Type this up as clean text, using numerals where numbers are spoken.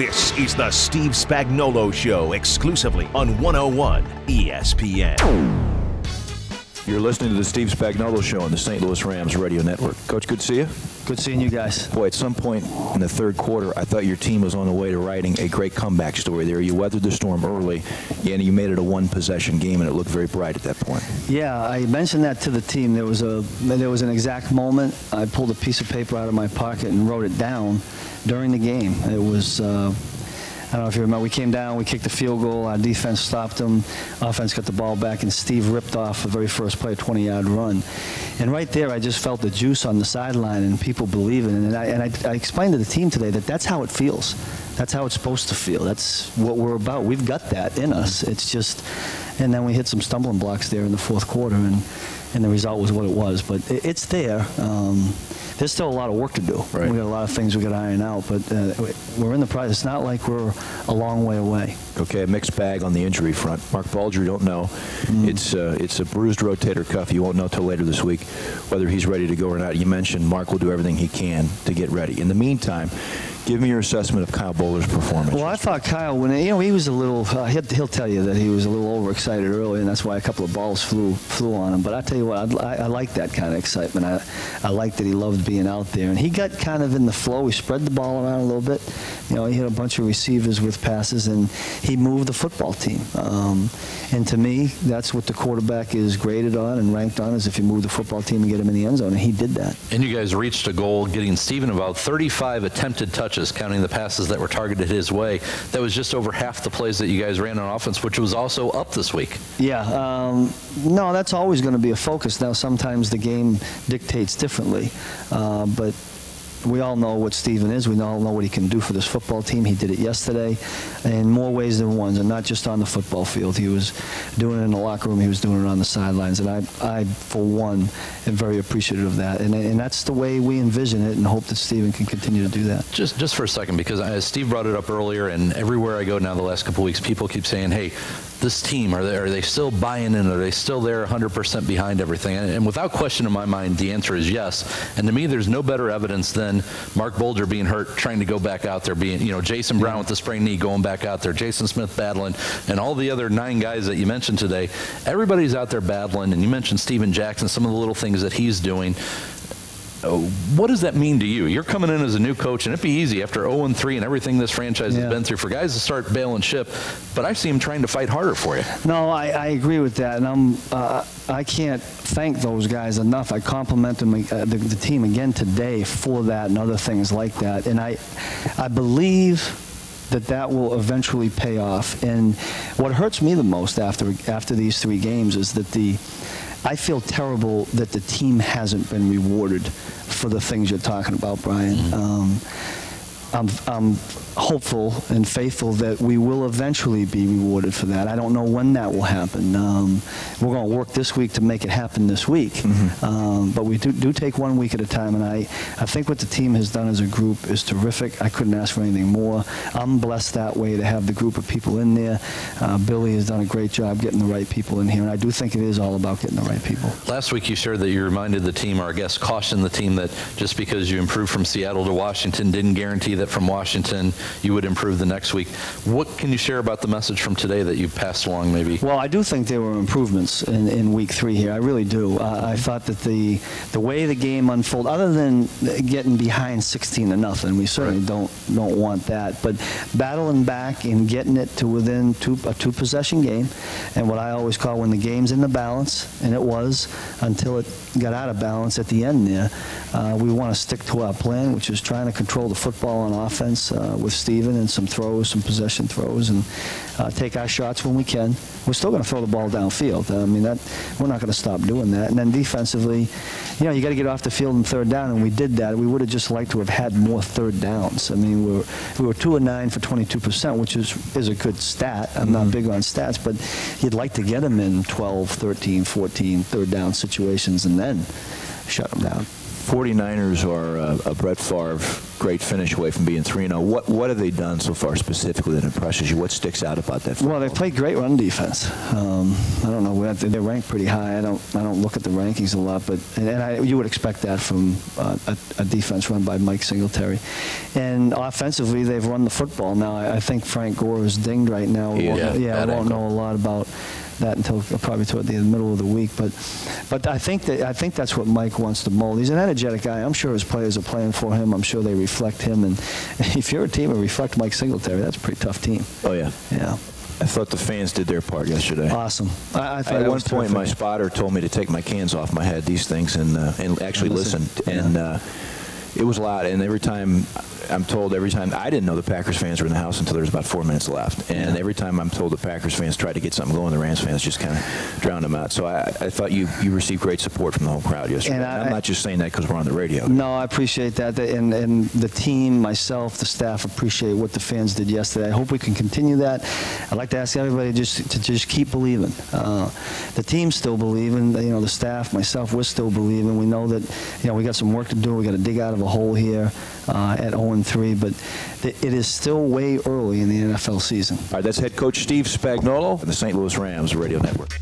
This is the Steve Spagnuolo Show, exclusively on 101 ESPN. You're listening to the Steve Spagnuolo Show on the St. Louis Rams Radio Network. Coach, good to see you. Good seeing you guys. Boy, at some point in the third quarter, I thought your team was on the way to writing a great comeback story there. You weathered the storm early, and you made it a one-possession game, and it looked very bright at that point. Yeah, I mentioned that to the team. There was an exact moment. I pulled a piece of paper out of my pocket and wrote it down during the game. It was, I don't know if you remember, we came down, we kicked the field goal, our defense stopped them, offense got the ball back, and Steve ripped off the very first play, a 20-yard run. And right there, I just felt the juice on the sideline and people believing. And I explained to the team today that that's how it feels. That's how it's supposed to feel. That's what we're about. We've got that in us. It's just, and then we hit some stumbling blocks there in the fourth quarter, and the result was what it was. But it's there. There's still a lot of work to do. Right. We got a lot of things we got to iron out, but we're in the process. It's not like we're a long way away. Okay, a mixed bag on the injury front. Mark Bulger, don't know. It's a bruised rotator cuff. You won't know till later this week whether he's ready to go or not. You mentioned Mark will do everything he can to get ready. In the meantime, give me your assessment of Kyle Boulder's performance. Well, I thought Kyle, when he was a little, he'll tell you that he was a little overexcited early, and that's why a couple of balls flew on him. But I tell you what, I like that kind of excitement. I like that he loved being out there, and he got kind of in the flow. He spread the ball around a little bit. He hit a bunch of receivers with passes, and he moved the football team. And to me, that's what the quarterback is graded on and ranked on, is if you move the football team and get him in the end zone, and he did that. And you guys reached a goal, getting Steven about 35 attempted touches, counting the passes that were targeted his way. That was just over half the plays that you guys ran on offense, which was also up this week. Yeah, no, that's always going to be a focus. Now, sometimes the game dictates differently, but we all know what Steven is. We all know what he can do for this football team. He did it yesterday in more ways than one, and not just on the football field. He was doing it in the locker room. He was doing it on the sidelines, and I for one, am very appreciative of that. And that's the way we envision it, and hope that Steven can continue to do that. Just for a second, because Steve brought it up earlier, and everywhere I go now the last couple of weeks, people keep saying, hey, this team, are they still buying in? Are they still there 100% behind everything? And without question in my mind, the answer is yes. And to me, there's no better evidence than Mark Bulger being hurt, trying to go back out there, Jason Brown with the sprained knee going back out there, Jason Smith battling, and all the other 9 guys that you mentioned today. Everybody's out there battling, and you mentioned Steven Jackson, some of the little things that he's doing. What does that mean to you? You're coming in as a new coach, and it'd be easy after 0-3 and everything this franchise has been through for guys to start bailing ship, but I see him trying to fight harder for you. No, I agree with that, and I can't thank those guys enough. I compliment them, the team again today for that and other things like that, and I believe that will eventually pay off. And what hurts me the most after these 3 games is that I feel terrible that the team hasn't been rewarded for the things you're talking about, Brian. I'm hopeful and faithful that we will eventually be rewarded for that. I don't know when that will happen. We're going to work this week to make it happen this week. But we do take 1 week at a time, and I think what the team has done as a group is terrific. I couldn't ask for anything more. I'm blessed that way to have the group of people in there. Billy has done a great job getting the right people in here, and I do think it is all about getting the right people. Last week you shared that you reminded the team, or I guess cautioned the team, that just because you improved from Seattle to Washington didn't guarantee that from Washington you would improve the next week. What can you share about the message from today that you passed along maybe? Well, I do think there were improvements in week 3 here. I really do. I thought that the way the game unfolded, other than getting behind 16-0, we certainly don't want that, but battling back and getting it to within a 2-possession game, and what I always call when the game's in the balance, and it was until it got out of balance at the end there. We want to stick to our plan, which is trying to control the football on offense with Steven, and some possession throws, and take our shots when we can. We're still going to throw the ball downfield. I mean, we're not going to stop doing that. And then defensively, you got to get off the field in 3rd down, and we did that. We would have just liked to have had more 3rd downs. I mean, we were 2 of 9 for 22%, which is a good stat. I'm not big on stats, but you'd like to get them in 12, 13, 14 3rd down situations and then shut them down. 49ers are a Brett Favre great finish away from being 3-0. What have they done so far specifically that impresses you? What sticks out about that football? Well, they've played great run defense. I don't know. They're ranked pretty high. I don't look at the rankings a lot, but you would expect that from a defense run by Mike Singletary. And offensively, they've run the football. Now, I think Frank Gore is dinged right now. We won't know a lot about that until probably toward the middle of the week. But I think that's what Mike wants to mold. He's an energetic guy. I'm sure his players are playing for him. I'm sure they reflect him. And if you're a team that reflect Mike Singletary, that's a pretty tough team. Oh yeah. Yeah. I thought the fans did their part yesterday. Awesome. I thought at one point, my spotter told me to take my cans off my head, these things, and actually listen. And it was loud. And every time I'm told, I didn't know the Packers fans were in the house until there was about 4 minutes left. And every time I'm told the Packers fans tried to get something going, the Rams fans just kind of drowned them out. So I thought you received great support from the whole crowd yesterday. And I'm not just saying that because we're on the radio. No, I appreciate that. And the team, myself, the staff appreciate what the fans did yesterday. I hope we can continue that. I'd like to ask everybody to just keep believing. The team's still believing. The staff, myself, we're still believing. We know that we got some work to do. We got to dig out of a hole here at 0-3, but it is still way early in the NFL season. All right, that's head coach Steve Spagnuolo of the St. Louis Rams Radio Network.